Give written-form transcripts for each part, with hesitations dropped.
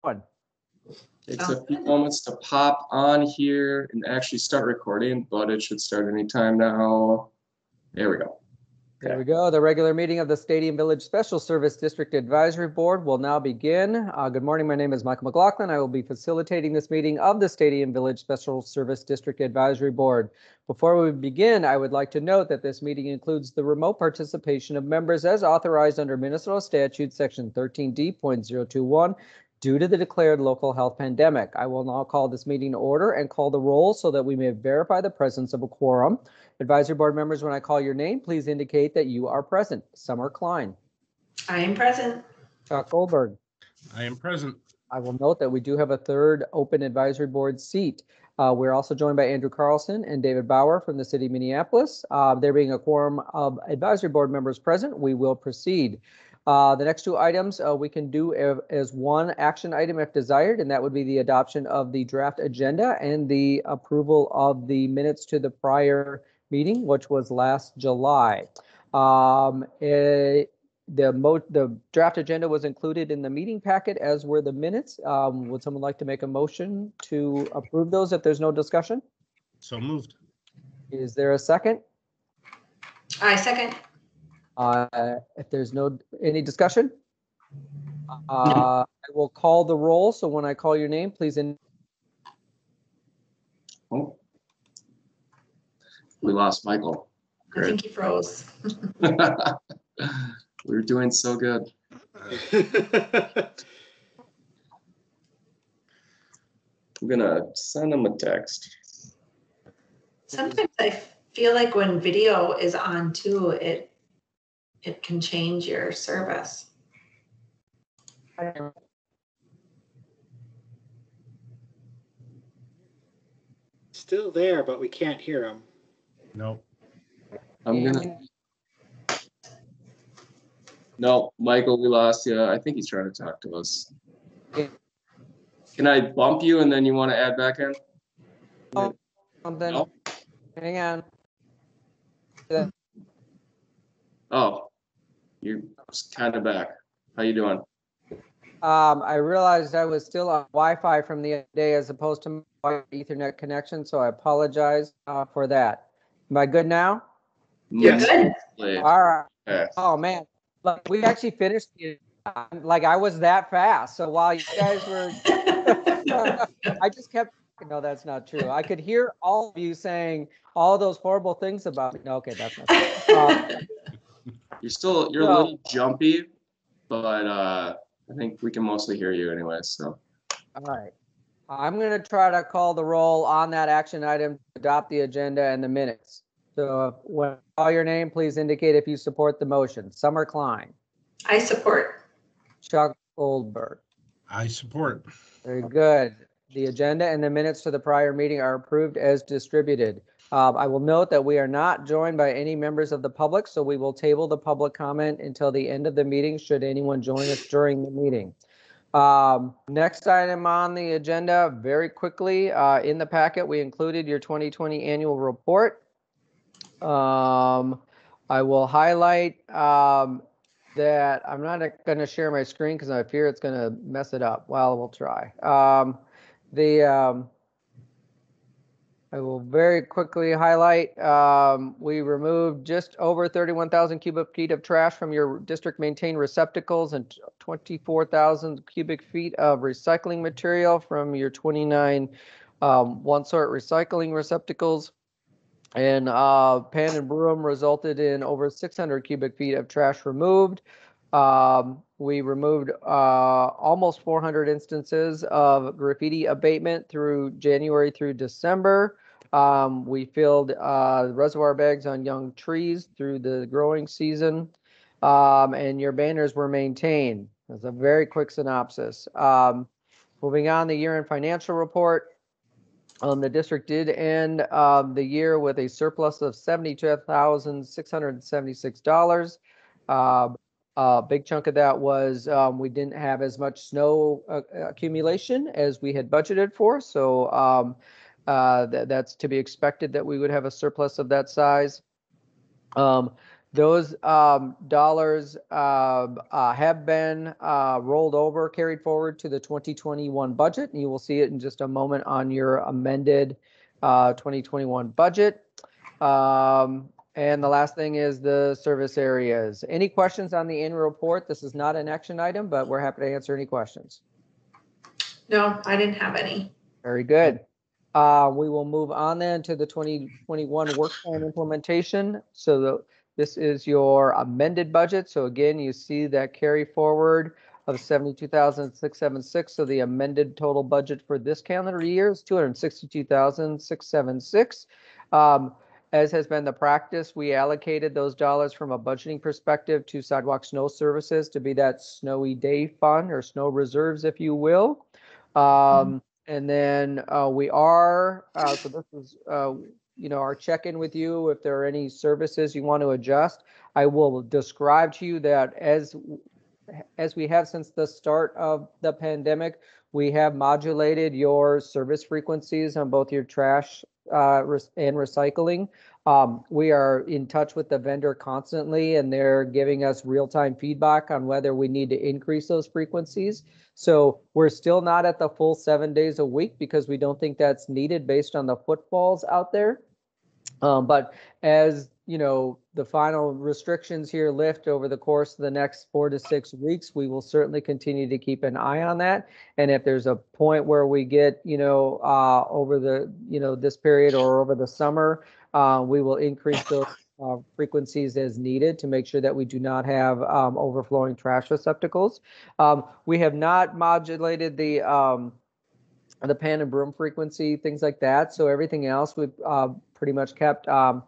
One. Takes a few moments to pop on here and actually start recording, but it should start anytime now. There we go. There we go. The regular meeting of the Stadium Village Special Service District Advisory Board will now begin. Good morning. My name is Michael McLaughlin. I will be facilitating this meeting of the Stadium Village Special Service District Advisory Board. Before we begin, I would like to note that this meeting includes the remote participation of members as authorized under Minnesota Statute Section 13D.021 due to the declared local health pandemic. I will now call this meeting to order and call the roll so that we may verify the presence of a quorum. Advisory board members, when I call your name, please indicate that you are present. Summer Klein. I am present. Chuck Goldberg. I am present. I will note that we do have a third open advisory board seat. We're also joined by Andrew Carlson and David Bauer from the city of Minneapolis. There being a quorum of advisory board members present, we will proceed. The next two items we can do as one action item if desired, and that would be the adoption of the draft agenda and the approval of the minutes to the prior meeting, which was last July. The draft agenda was included in the meeting packet, as were the minutes. Would someone like to make a motion to approve those if there's no discussion? So moved. Is there a second? I second. If there's any discussion, I will call the roll. So when I call your name, please. Oh, we lost Michael. I think he froze. We were doing so good. I'm gonna send him a text. Sometimes I feel like when video is on too, it can change your service. Still there, but we can't hear him. Nope. No, Michael, we lost you. I think he's trying to talk to us. Can I bump you and then you want to add back in? Something. No? Hang on. Oh, you're kind of back. How you doing? I realized I was still on Wi-Fi from the other day as opposed to my Ethernet connection, so I apologize for that. Am I good now? You're good. All right. Okay. Oh man, look, we actually finished it. Like I was that fast. So while you guys were, I just kept. No, that's not true. I could hear all of you saying all those horrible things about me. No, okay, that's not true. You're a little jumpy, but I think we can mostly hear you anyway. So. All right. I'm going to try to call the roll on that action item to adopt the agenda and the minutes. So when I call your name, please indicate if you support the motion. Summer Klein. I support. Chuck Goldberg. I support. Very good. The agenda and the minutes to the prior meeting are approved as distributed. I will note that we are not joined by any members of the public, so we will table the public comment until the end of the meeting, should anyone join us during the meeting. Next item on the agenda, very quickly, in the packet, we included your 2020 annual report. I will highlight that I'm not going to share my screen because I fear it's going to mess it up. Well, we'll try. I will very quickly highlight, we removed just over 31,000 cubic feet of trash from your district maintained receptacles and 24,000 cubic feet of recycling material from your 29 one-sort recycling receptacles. And Pan and Broom resulted in over 600 cubic feet of trash removed. We removed almost 400 instances of graffiti abatement through January through December. We filled reservoir bags on young trees through the growing season, and your banners were maintained. That's a very quick synopsis. Moving on, the year-end financial report. The district did end the year with a surplus of $72,676. A big chunk of that was we didn't have as much snow accumulation as we had budgeted for. So that's to be expected that we would have a surplus of that size. Those dollars have been rolled over, carried forward to the 2021 budget, and you will see it in just a moment on your amended 2021 budget. And the last thing is the service areas. Any questions on the annual report? This is not an action item, but we're happy to answer any questions. No, I didn't have any. Very good. We will move on then to the 2021 work plan implementation. So this is your amended budget. So again, you see that carry forward of 72,676. So the amended total budget for this calendar year is 262,676. As has been the practice, we allocated those dollars from a budgeting perspective to sidewalk snow services to be that snowy day fund or snow reserves, if you will. And then we are, so this is, our check-in with you. If there are any services you want to adjust, I will describe to you that as we have since the start of the pandemic, we have modulated your service frequencies on both your trash and recycling. We are in touch with the vendor constantly, and they're giving us real-time feedback on whether we need to increase those frequencies. So we're still not at the full 7 days a week because we don't think that's needed based on the footfalls out there. But as the final restrictions here lift over the course of the next 4 to 6 weeks, we will certainly continue to keep an eye on that. And if there's a point where we get, over the, this period or over the summer, we will increase those frequencies as needed to make sure that we do not have overflowing trash receptacles. We have not modulated the pan and broom frequency, things like that. So everything else we've pretty much kept on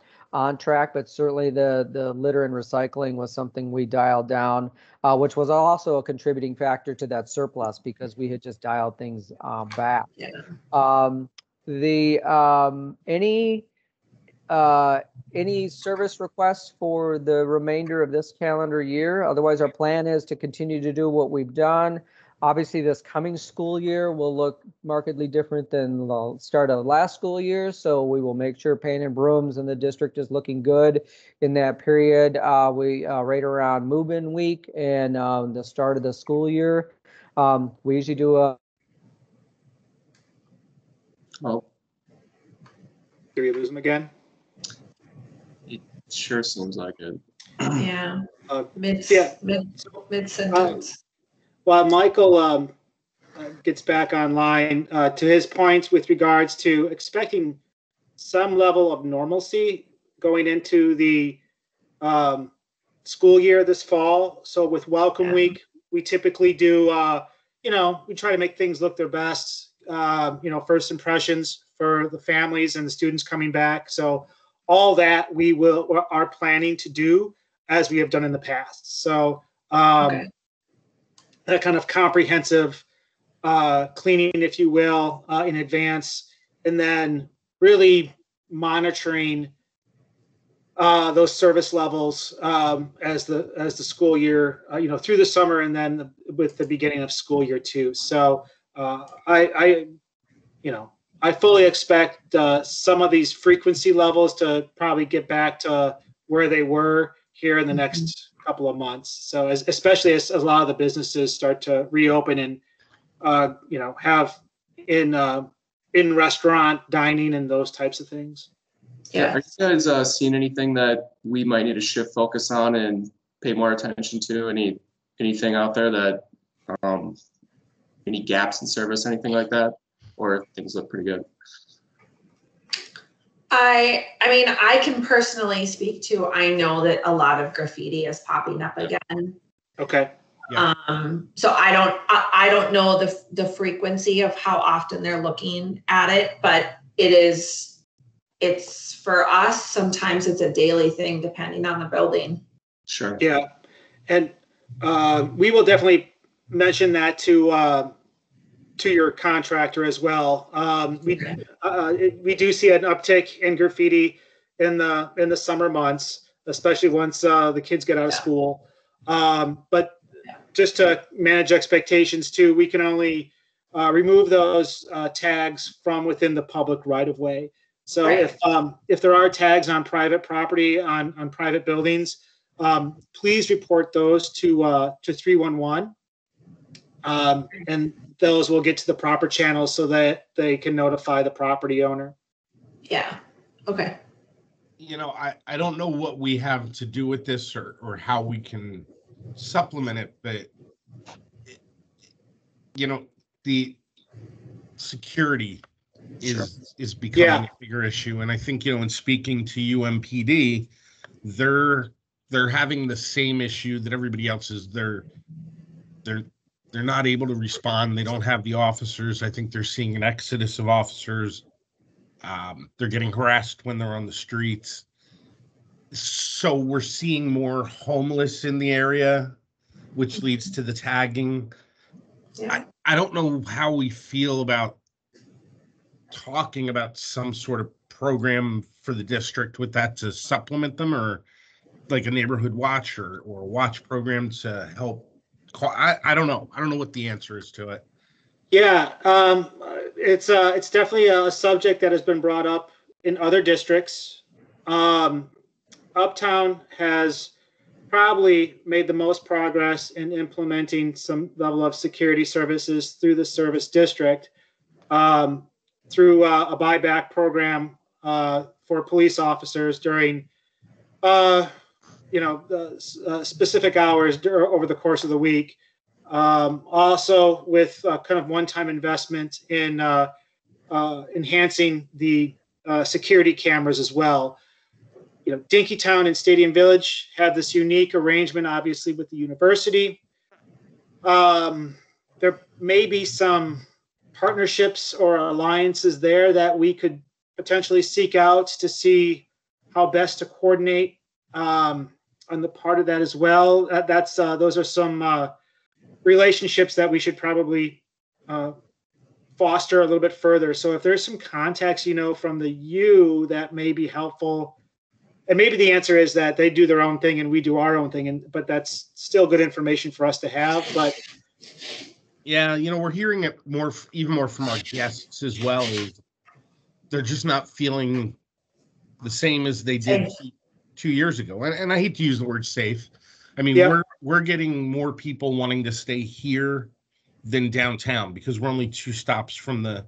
track, but certainly the litter and recycling was something we dialed down, which was also a contributing factor to that surplus because we had just dialed things back. Yeah. Any service requests for the remainder of this calendar year? Otherwise, our plan is to continue to do what we've done. Obviously, this coming school year will look markedly different than the start of last school year. So we will make sure pan and brooms in the district is looking good in that period. We right around move-in week and the start of the school year. We usually do a. Oh, Did we lose him again? it sure seems like it. Yeah. Mid sentence. While Michael gets back online, to his points with regards to expecting some level of normalcy going into the school year this fall. So with Welcome Week, we typically do, we try to make things look their best, first impressions for the families and the students coming back. So all that we are planning to do as we have done in the past. So that kind of comprehensive cleaning, if you will, in advance, and then really monitoring those service levels as the school year, through the summer, and then with the beginning of school year too. So I fully expect some of these frequency levels to probably get back to where they were here in the next couple of months. So especially as a lot of the businesses start to reopen and have in restaurant dining and those types of things. Yeah. Are you guys seeing anything that we might need to shift focus on and pay more attention to? Anything out there that any gaps in service, anything like that, or things look pretty good? I can personally speak to, I know that a lot of graffiti is popping up again. Okay. Yeah. So I don't know the frequency of how often they're looking at it, but it's for us, sometimes it's a daily thing depending on the building. Sure. Yeah. And we will definitely mention that to your contractor as well. We do see an uptick in graffiti in the summer months, especially once the kids get out of school. But just to manage expectations too, we can only remove those tags from within the public right of way. So if there are tags on private property, on private buildings, please report those to 311. And those will get to the proper channels so that they can notify the property owner. Yeah, okay. You know, I don't know what we have to do with this or how we can supplement it, but you know, the security is becoming a bigger issue. And I think, you know, in speaking to UMPD, they're having the same issue that everybody else is. They're not able to respond. They don't have the officers. I think they're seeing an exodus of officers. They're getting harassed when they're on the streets. So we're seeing more homeless in the area, which leads to the tagging. Yeah. I don't know how we feel about talking about some sort of program for the district with that to supplement them, or like a neighborhood watch or watch program to help. I don't know. I don't know what the answer is to it. Yeah, it's definitely a subject that has been brought up in other districts. Uptown has probably made the most progress in implementing some level of security services through the service district, through a buyback program for police officers during specific hours over the course of the week. Also with kind of one-time investment in enhancing the security cameras as well. You know, Dinkytown and Stadium Village have this unique arrangement, obviously, with the university. There may be some partnerships or alliances there that we could potentially seek out to see how best to coordinate on the part of that as well. Those are some relationships that we should probably foster a little bit further. So if there's some contacts, from the U that may be helpful, and maybe the answer is that they do their own thing and we do our own thing, but that's still good information for us to have. But yeah, we're hearing it even more from our guests as well. Is they're just not feeling the same as they did 2 years ago. And I hate to use the word safe. I mean, we're getting more people wanting to stay here than downtown because we're only 2 stops from the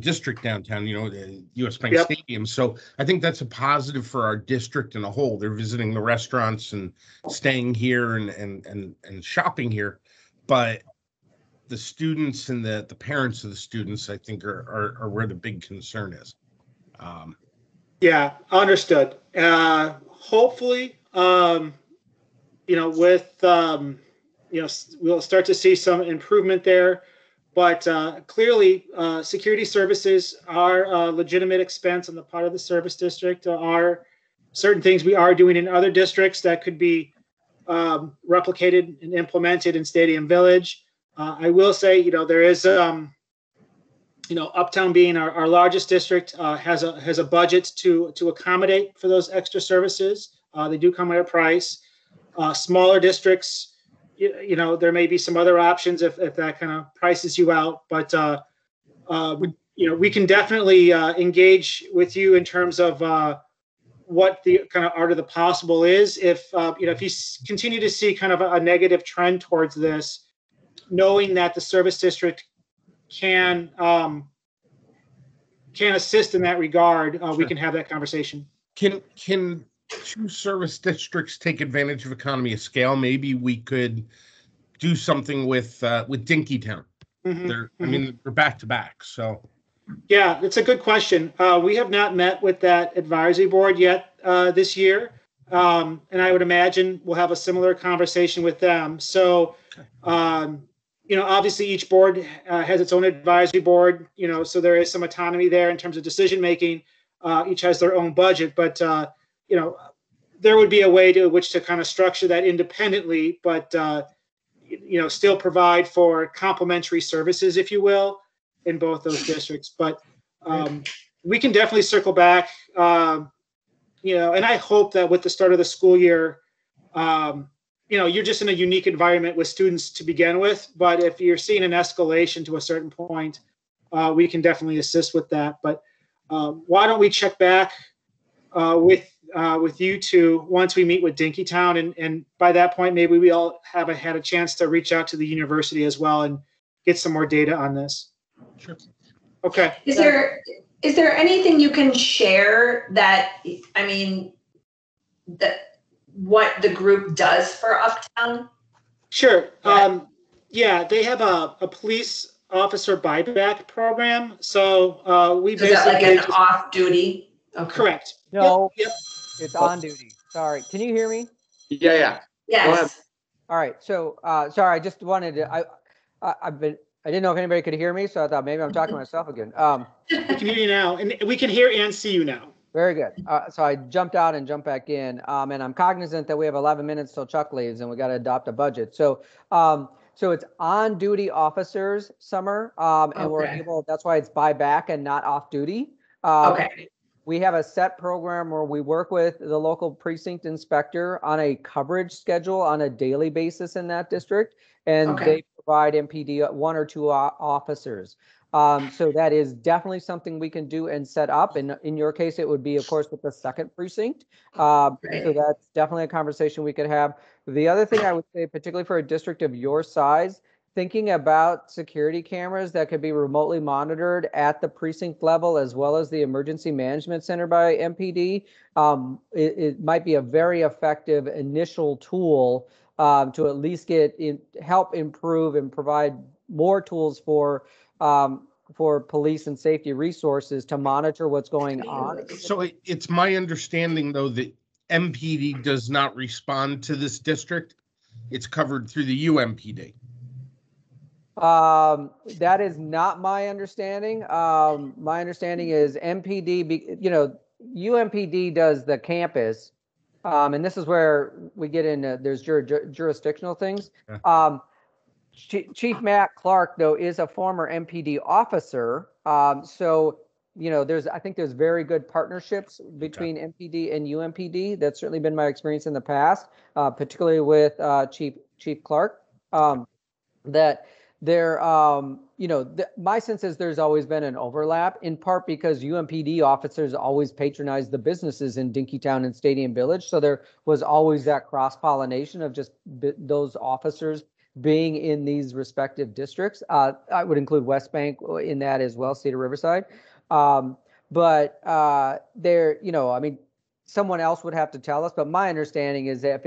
district downtown, the US Bank Stadium. So I think that's a positive for our district in a whole. They're visiting the restaurants and staying here and shopping here. But the students and the parents of the students, I think, are where the big concern is. Yeah, understood. Hopefully, we'll start to see some improvement there. But clearly, security services are a legitimate expense on the part of the service district. There are certain things we are doing in other districts that could be replicated and implemented in Stadium Village. I will say, there is, Uptown being our largest district has a budget to accommodate for those extra services. They do come at a price. Smaller districts, there may be some other options if that kind of prices you out, but we can definitely engage with you in terms of what the kind of art of the possible is. If you continue to see kind of a negative trend towards this, knowing that the service district can assist in that regard, we can have that conversation. Can 2 service districts take advantage of economy of scale? Maybe we could do something with Dinkytown. Mm-hmm. They're back to back. So yeah, it's a good question. We have not met with that advisory board yet this year, and I would imagine we'll have a similar conversation with them. So obviously each board has its own advisory board. So there is some autonomy there in terms of decision making. Each has their own budget, but there would be a way to which to kind of structure that independently, but still provide for complementary services, if you will, in both those districts. But we can definitely circle back, and I hope that with the start of the school year, you're just in a unique environment with students to begin with. But if you're seeing an escalation to a certain point, we can definitely assist with that. But why don't we check back with with you two once we meet with Dinkytown, and by that point, maybe we all have had a chance to reach out to the university as well and get some more data on this. Sure. Okay. Is there anything you can share that, I mean, that what the group does for Uptown? Sure. Yeah. Yeah, they have a police officer buyback program. So we Is that like basically an off-duty? Okay. correct. No, Yep. it's on duty. Sorry. Can you hear me? Yeah, yeah. Go ahead. Yes. All right. So, sorry, I just wanted to, I didn't know if anybody could hear me, so I thought maybe I'm talking to myself again. We can hear you now, and we can hear and see you now. Very good. So I jumped out and jumped back in, and I'm cognizant that we have 11 minutes till Chuck leaves, and we got to adopt a budget. So, so it's on duty officers, Summer, and we're Okay. able. That's why it's buyback and not off duty. Okay. We have a set program where we work with the local precinct inspector on a coverage schedule on a daily basis in that district, and Okay. they provide MPD 1 or 2 officers. So that is definitely something we can do and set up. And in your case, it would be, of course, with the second precinct. So that's definitely a conversation we could have. The other thing I would say, particularly for a district of your size, thinking about security cameras that could be remotely monitored at the precinct level, as well as the emergency management center by MPD, it might be a very effective initial tool to at least help improve and provide more tools for police and safety resources to monitor what's going on. So it's my understanding, though, that MPD does not respond to this district. It's covered through the UMPD. That is not my understanding. My understanding is MPD, UMPD does the campus. And this is where we get into, there's jurisdictional things. Chief Matt Clark, though, is a former MPD officer. So, I think there's very good partnerships between MPD and UMPD. That's certainly been my experience in the past, particularly with Chief Clark. That there, my sense is there's always been an overlap, in part because UMPD officers always patronize the businesses in Dinkytown and Stadium Village. So there was always that cross-pollination of just those officers being in these respective districts. I would include West Bank in that as well, Cedar Riverside. But someone else would have to tell us, but my understanding is that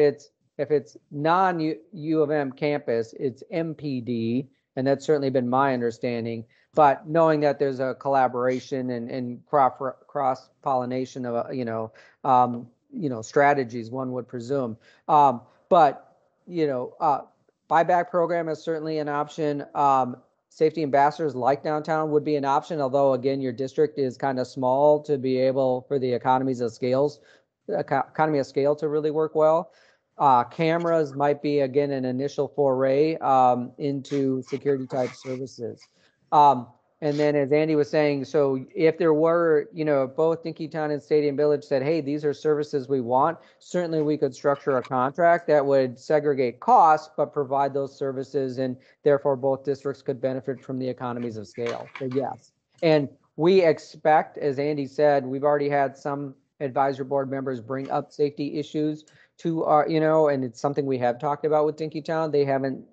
if it's non-U of M campus, it's MPD, and that's certainly been my understanding. But knowing that there's a collaboration and cross-pollination of strategies, one would presume. Buyback program is certainly an option. Safety ambassadors like downtown would be an option, although again, your district is kind of small to be able for the economy of scale to really work well. Cameras might be, again, an initial foray into security type services. And then as Andy was saying, so if there were, both Dinkytown and Stadium Village said, hey, these are services we want, certainly we could structure a contract that would segregate costs, but provide those services, and therefore both districts could benefit from the economies of scale. So yes. And we expect, as Andy said, we've already had some advisory board members bring up safety issues to our, and it's something we have talked about with Dinkytown. They haven't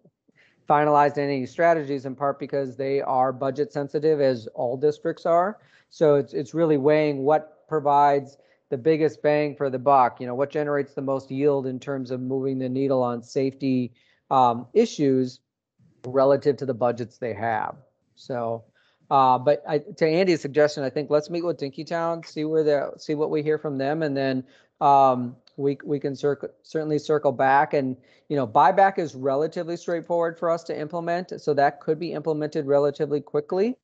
finalized any strategies, in part because they are budget sensitive, as all districts are. So it's really weighing what provides the biggest bang for the buck, what generates the most yield in terms of moving the needle on safety issues relative to the budgets they have. So, but to Andy's suggestion, I think let's meet with Dinkytown, see what we hear from them, and then we can certainly circle back. And buyback is relatively straightforward for us to implement, so that could be implemented relatively quickly.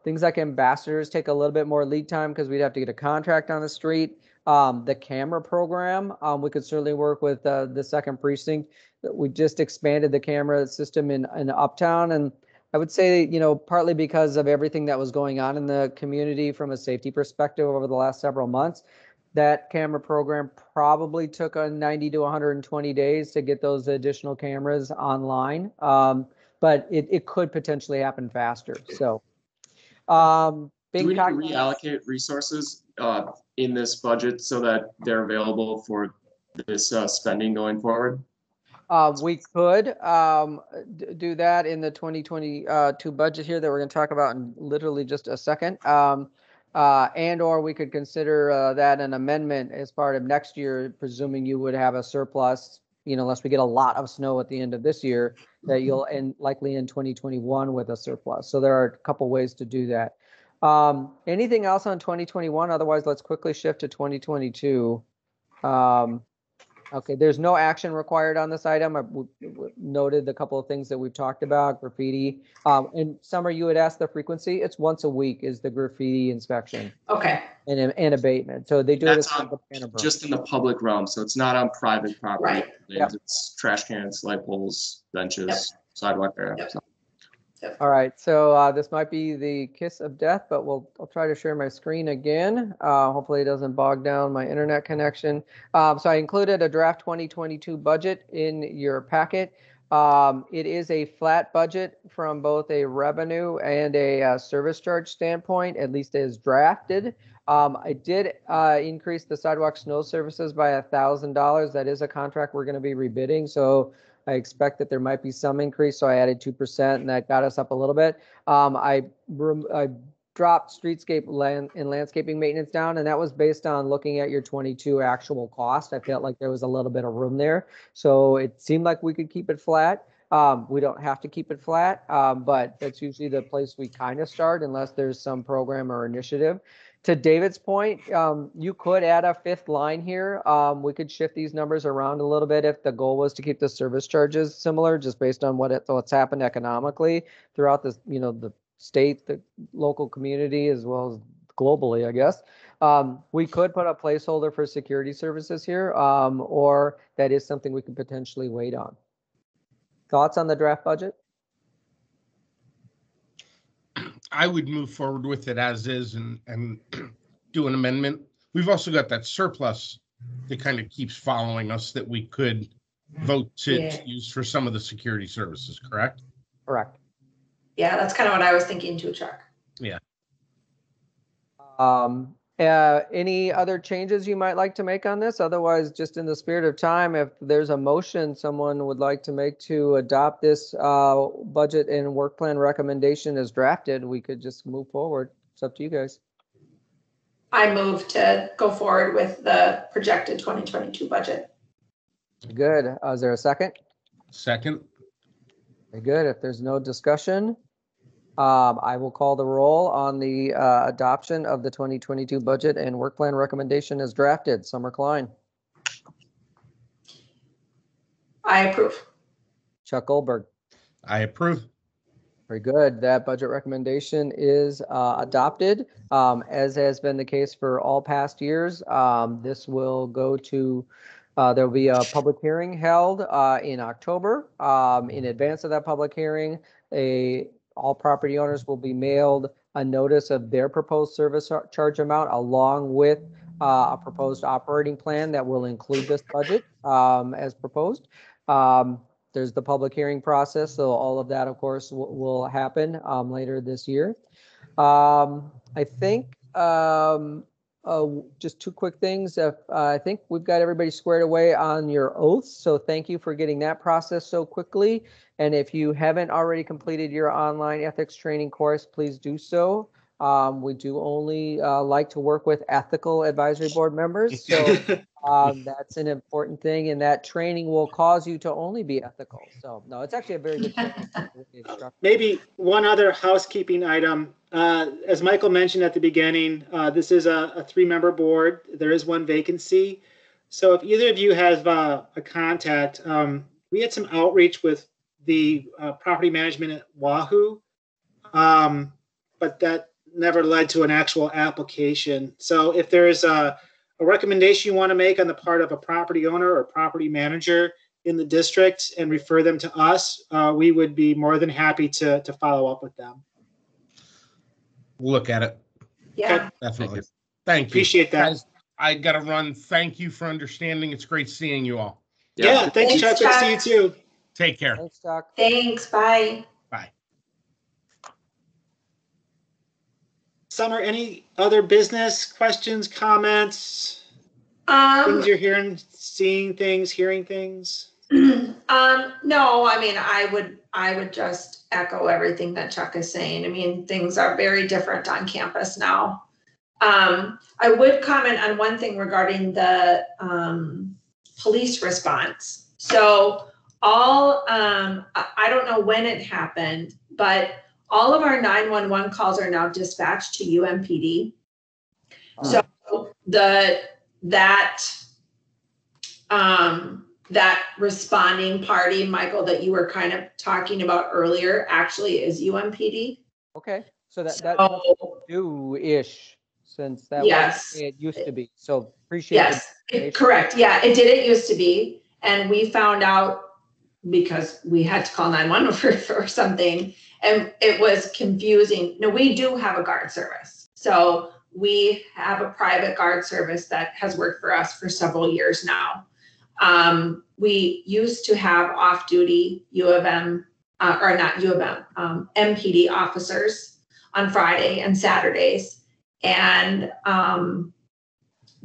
Things like ambassadors take a little bit more lead time because we'd have to get a contract on the street. The camera program, we could certainly work with the second precinct. We just expanded the camera system in Uptown, and I would say, partly because of everything that was going on in the community from a safety perspective over the last several months, that camera program probably took 90 to 120 days to get those additional cameras online. But it could potentially happen faster. So Do we need to cognizant- reallocate resources in this budget so that they're available for this spending going forward? We could do that in the 2022 budget here that we're going to talk about in literally just a second. And or we could consider that an amendment as part of next year, presuming you would have a surplus, unless we get a lot of snow at the end of this year, that you'll end likely in 2021 with a surplus. So there are a couple ways to do that. Anything else on 2021? Otherwise, let's quickly shift to 2022. Okay, there's no action required on this item. I noted the couple of things that we've talked about, graffiti. And Summer, you had asked the frequency. It's once a week is the graffiti inspection Okay, and abatement. So they do it That's as on part of the Bannockburn. just in the public realm, so it's not on private property. Right. Yep. It's trash cans, light poles, benches, Yep. sidewalk area. Yep. All right, so this might be the kiss of death, but I'll try to share my screen again. Hopefully it doesn't bog down my internet connection. So I included a draft 2022 budget in your packet. It is a flat budget from both a revenue and a service charge standpoint, at least as drafted. I did increase the sidewalk snow services by $1,000. That is a contract we're going to be rebidding, so I expect that there might be some increase, so I added 2%, and that got us up a little bit. I dropped streetscape and landscaping maintenance down, and that was based on looking at your 22 actual cost. I felt like there was a little bit of room there, so it seemed like we could keep it flat. We don't have to keep it flat, but that's usually the place we kind of start unless there's some program or initiative. To David's point, you could add a fifth line here. We could shift these numbers around a little bit if the goal was to keep the service charges similar, just based on what's happened economically throughout this, the state, the local community, as well as globally, I guess. We could put a placeholder for security services here, or that is something we could potentially wait on. Thoughts on the draft budget? I would move forward with it as is and do an amendment. We've also got that surplus that kind of keeps following us that we could vote to use for some of the security services, correct? Correct. yeah, that's kind of what I was thinking too, Chuck. Any other changes you might like to make on this? Otherwise, just in the spirit of time, if there's a motion someone would like to make to adopt this budget and work plan recommendation as drafted, we could just move forward. It's up to you guys. I move to go forward with the projected 2022 budget. Good. Is there a second? Second, Very good. If there's no discussion, I will call the roll on the adoption of the 2022 budget and work plan recommendation as drafted. Summer Klein, I approve. Chuck Goldberg. I approve. Very good. That budget recommendation is adopted, as has been the case for all past years. This will go to, there will be a public hearing held in October. In advance of that public hearing, all property owners will be mailed a notice of their proposed service charge amount along with a proposed operating plan that will include this budget as proposed. There's the public hearing process, so all of that, of course, will happen later this year. I think just two quick things. I think we've got everybody squared away on your oaths, so thank you for getting that process so quickly. And if you haven't already completed your online ethics training course, please do so. We do only like to work with ethical advisory board members, so that's an important thing, and that training will cause you to only be ethical. So no, it's actually a very good training. Maybe one other housekeeping item. As Michael mentioned at the beginning, this is a 3-member board. There is one vacancy. So if either of you have a contact, we had some outreach with the property management at Wahoo, but that never led to an actual application. So if there's a recommendation you want to make on the part of a property owner or property manager in the district and refer them to us, we would be more than happy to follow up with them. Look at it. Yeah. Definitely. Thank you. Appreciate that. Guys, I got to run. Thank you for understanding. It's great seeing you all. Yeah, thanks, Chuck. Good to see you too. Take care. Thanks, Chuck. Thanks. Bye. Bye. Summer, any other business questions, comments, things you're hearing, seeing things, hearing things? No, I mean, I would just echo everything that Chuck is saying. I mean, things are very different on campus now. I would comment on one thing regarding the police response. So I don't know when it happened, but all of our 911 calls are now dispatched to UMPD. So that responding party, Michael, that you were kind of talking about earlier, actually is UMPD. Okay, so that's So, new-ish, since that Yes. was the way it used to be. So appreciate the yes, correct. Yeah, it didn't used to be. And we found out because we had to call 911 for something, and it was confusing. No, we do have a guard service. So we have a private guard service that has worked for us for several years now. We used to have off-duty U of M, or not U of M, MPD officers on Friday and Saturdays. And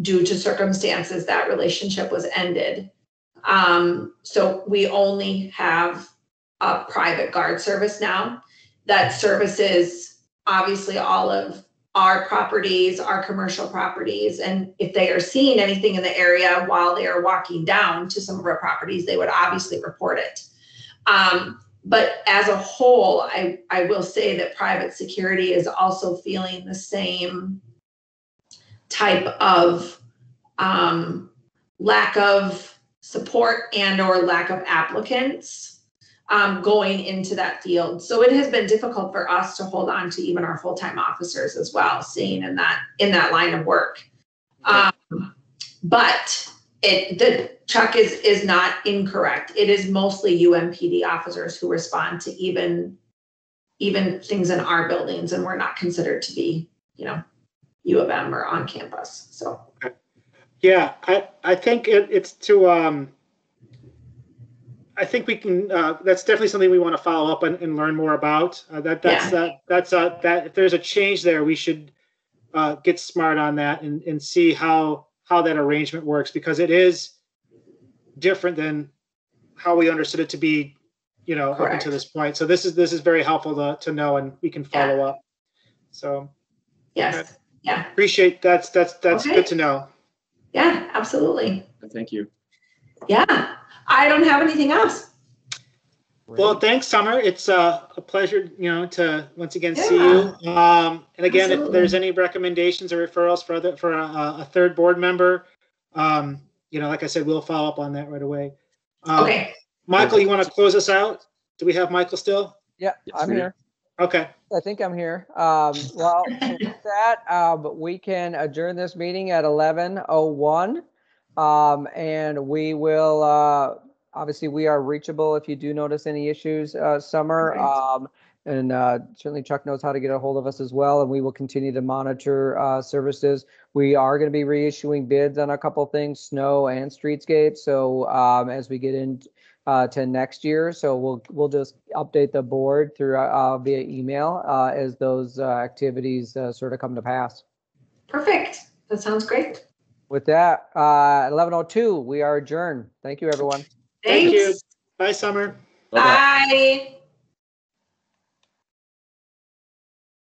due to circumstances, that relationship was ended. So we only have a private guard service now that services obviously all of our properties, our commercial properties. And if they are seeing anything in the area while they are walking down to some of our properties, they would obviously report it. But as a whole, I will say that private security is also feeling the same type of lack of support and or lack of applicants going into that field. So it has been difficult for us to hold on to even our full-time officers as well, staying in that line of work. But the Chuck is not incorrect. It is mostly UMPD officers who respond to even things in our buildings, and we're not considered to be, U of M or on campus. So. Yeah, I think it's to, I think we can, that's definitely something we want to follow up and learn more about. That if there's a change there, we should get smart on that and see how that arrangement works, because it is different than how we understood it to be, up until this point. So this is very helpful to know, and we can follow up. So yes, yeah, appreciate that's Okay. Good to know. Yeah, absolutely. Thank you. Yeah, I don't have anything else. Well, thanks, Summer. It's a pleasure, to once again see you. And again, Absolutely. if there's any recommendations or referrals for a third board member, like I said, we'll follow up on that right away. Okay. Michael, you want to close us out? Do we have Michael still? Yeah, Yes, I'm we do. here. Okay. I think I'm here. Well, so with that, we can adjourn this meeting at 11:01. And we will, obviously we are reachable if you do notice any issues, Summer. And certainly Chuck knows how to get a hold of us as well, and we will continue to monitor services. We are going to be reissuing bids on a couple things, snow and streetscape. So as we get into to next year, so we'll just update the board through via email as those activities sort of come to pass. Perfect. That sounds great. With that, 11:02, we are adjourned. Thank you, everyone. Thanks. Thank you. Bye, Summer. Bye-bye. Bye.